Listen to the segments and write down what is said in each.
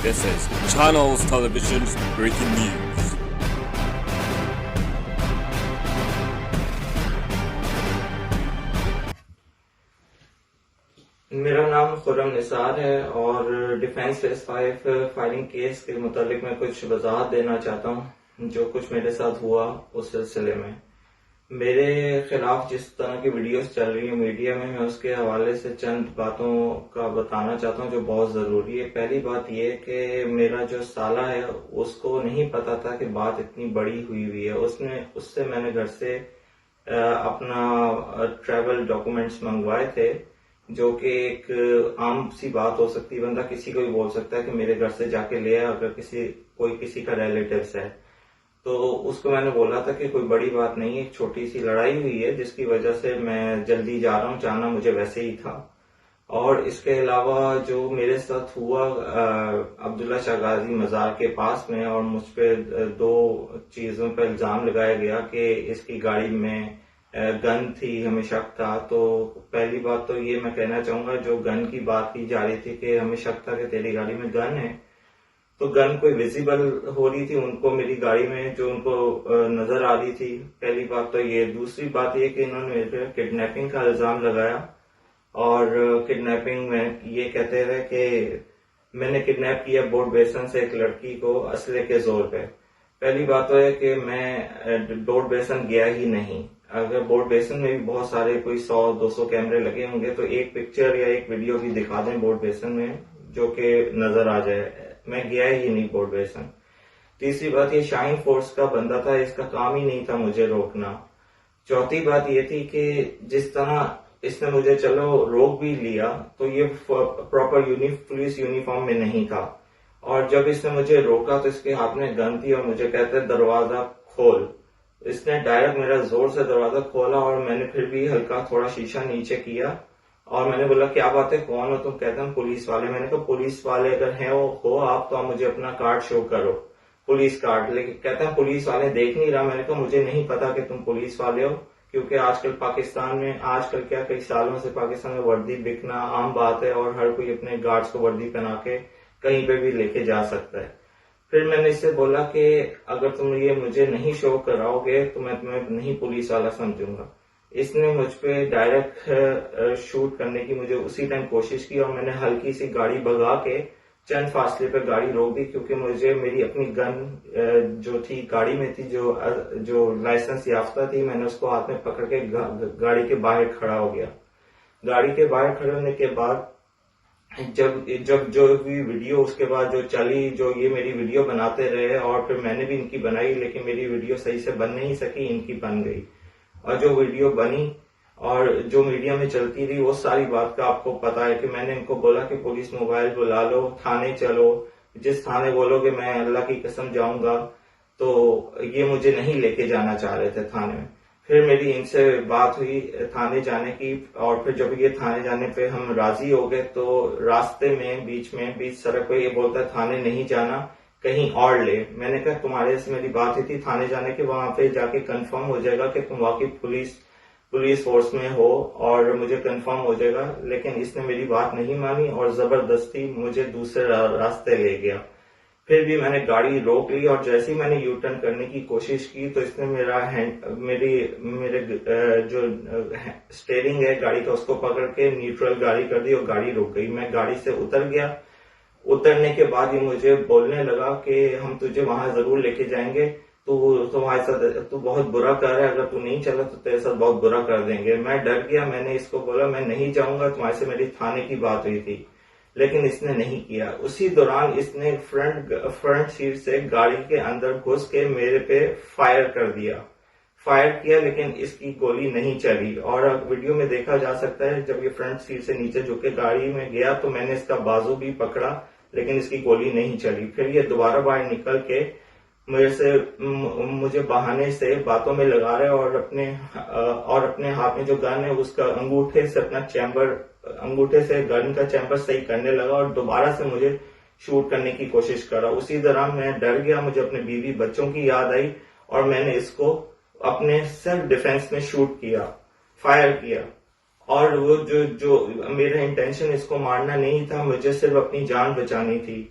This is Channels Television's breaking news. मेरा नाम खुर्रम निसार है और डिफेंस फेस 5 फायरिंग केस के मुतालिक मैं कुछ वजाहत देना चाहता हूँ जो कुछ मेरे साथ हुआ उस सिलसिले में। मेरे खिलाफ जिस तरह की वीडियोस चल रही है मीडिया में, मैं उसके हवाले से चंद बातों का बताना चाहता हूँ जो बहुत जरूरी है। पहली बात यह कि मेरा जो साला है उसको नहीं पता था कि बात इतनी बड़ी हुई है। उससे मैंने घर से अपना ट्रैवल डॉक्यूमेंट्स मंगवाए थे, जो कि एक आम सी बात हो सकती है। बंदा किसी को भी बोल सकता है कि मेरे घर से जाके ले आ, अगर कोई किसी का रिलेटिव्स है। तो उसको मैंने बोला था कि कोई बड़ी बात नहीं है, एक छोटी सी लड़ाई हुई है जिसकी वजह से मैं जल्दी जा रहा हूँ, जाना मुझे वैसे ही था। और इसके अलावा जो मेरे साथ हुआ अब्दुल्ला शाह गाजी मजार के पास में, और मुझ पे दो चीजों पर इल्जाम लगाया गया कि इसकी गाड़ी में गन थी, हमें शक था। तो पहली बात तो ये मैं कहना चाहूंगा, जो गन की बात की जा रही थी कि हमें शक था कि तेरी गाड़ी में गन है, तो गन कोई विजिबल हो रही थी उनको मेरी गाड़ी में, जो उनको नजर आ रही थी। पहली बात तो ये। दूसरी बात ये कि इन्होंने मेरे पे किडनैपिंग का इल्जाम लगाया, और किडनैपिंग में ये कहते हुए कि मैंने किडनैप किया बोर्ड बेसन से एक लड़की को असले के जोर पे। पहली बात तो है कि मैं बोर्ड बेसन गया ही नहीं। अगर बोर्ड बेसन में भी बहुत सारे कोई 100-200 कैमरे लगे होंगे तो एक पिक्चर या एक वीडियो भी दिखा दें बोर्ड बेसन में जो कि नजर आ जाए। मैं गया ही नहीं बोर्ड बेसन। तीसरी बात, ये शाइन फोर्स का बंदा था, इसका काम ही नहीं था मुझे रोकना। चौथी बात ये थी कि जिस तरह इसने मुझे चलो रोक भी लिया तो ये प्रॉपर पुलिस यूनिफॉर्म में नहीं था, और जब इसने मुझे रोका तो इसके हाथ में गन थी और मुझे कहते दरवाजा खोल। इसने डायरेक्ट मेरा जोर से दरवाजा खोला और मैंने फिर भी हल्का थोड़ा शीशा नीचे किया और मैंने बोला क्या बात है, कौन हो तुम? कहते हैं पुलिस वाले। मैंने कहा पुलिस वाले अगर हैं हो आप तो आप मुझे अपना कार्ड शो करो, पुलिस कार्ड। लेकिन कहते हैं पुलिस वाले देख नहीं रहा। मैंने कहा मुझे नहीं पता कि तुम पुलिस वाले हो, क्योंकि आजकल पाकिस्तान में, आजकल क्या कई सालों से पाकिस्तान में वर्दी बिकना आम बात है और हर कोई अपने गार्ड्स को वर्दी पहना के कहीं पे भी लेके जा सकता है। फिर मैंने इससे बोला कि अगर तुम ये मुझे नहीं शो कराओगे तो मैं तुम्हें नहीं पुलिस वाला समझूंगा। इसने मुझ पे डायरेक्ट शूट करने की मुझे उसी टाइम कोशिश की और मैंने हल्की सी गाड़ी भगा के चंद फासले पे गाड़ी रोक दी, क्योंकि मुझे मेरी अपनी गन जो थी गाड़ी में थी, जो लाइसेंस याफ्ता थी, मैंने उसको हाथ में पकड़ के गाड़ी के बाहर खड़ा हो गया। गाड़ी के बाहर खड़े होने के बाद जब जो भी वीडियो उसके बाद जो चली, जो ये मेरी वीडियो बनाते रहे और फिर मैंने भी इनकी बनाई, लेकिन मेरी वीडियो सही से बन नहीं सकी, इनकी बन गई। और जो वीडियो बनी और जो मीडिया में चलती रही वो सारी बात का आपको पता है कि मैंने इनको बोला कि पुलिस मोबाइल बुला लो, थाने चलो, जिस थाने बोलोगे मैं अल्लाह की कसम जाऊंगा। तो ये मुझे नहीं लेके जाना चाह रहे थे थाने में। फिर मेरी इनसे बात हुई थाने जाने की, और फिर जब ये थाने जाने पे हम राजी हो गए तो रास्ते में बीच सड़क पे ये बोलता है थाने नहीं जाना, कहीं और ले। मैंने कहा तुम्हारे से मेरी बात हुई थी थाने जाने के, वहां पे जाके कंफर्म हो जाएगा कि तुम वाकई पुलिस फोर्स में हो और मुझे कंफर्म हो जाएगा। लेकिन इसने मेरी बात नहीं मानी और जबरदस्ती मुझे दूसरे रास्ते ले गया। फिर भी मैंने गाड़ी रोक ली और जैसे ही मैंने यू टर्न करने की कोशिश की तो इसने मेरे जो स्टीयरिंग है गाड़ी का उसको पकड़ के न्यूट्रल गाड़ी कर दी और गाड़ी रुक गई। मैं गाड़ी से उतर गया। उतरने के बाद ये मुझे बोलने लगा कि हम तुझे वहां जरूर लेके जाएंगे, तुम्हारे साथ तू बहुत बुरा कर रहा है, अगर तू नहीं चला तो तेरे साथ बहुत बुरा कर देंगे। मैं डर गया। मैंने इसको बोला मैं नहीं जाऊंगा, तुम्हारे से मेरी थाने की बात हुई थी, लेकिन इसने नहीं किया। उसी दौरान इसने फ्रंट सीट से गाड़ी के अंदर घुस के मेरे पे फायर किया, लेकिन इसकी गोली नहीं चली। और वीडियो में देखा जा सकता है जब ये फ्रंट सीट से नीचे झुक के गाड़ी में गया तो मैंने इसका बाजू भी पकड़ा, लेकिन इसकी गोली नहीं चली। फिर ये दोबारा बाहर निकल के मुझे बहाने से बातों में लगा रहे और अपने हाथ में जो गन है उसका अंगूठे से गन का चैम्बर सही करने लगा और दोबारा से मुझे शूट करने की कोशिश करा। उसी दौरान मैं डर गया, मुझे अपने बीवी बच्चों की याद आई और मैंने इसको अपने सेल्फ डिफेंस में फायर किया। और वो जो मेरा इंटेंशन इसको मारना नहीं था, मुझे सिर्फ अपनी जान बचानी थी,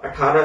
18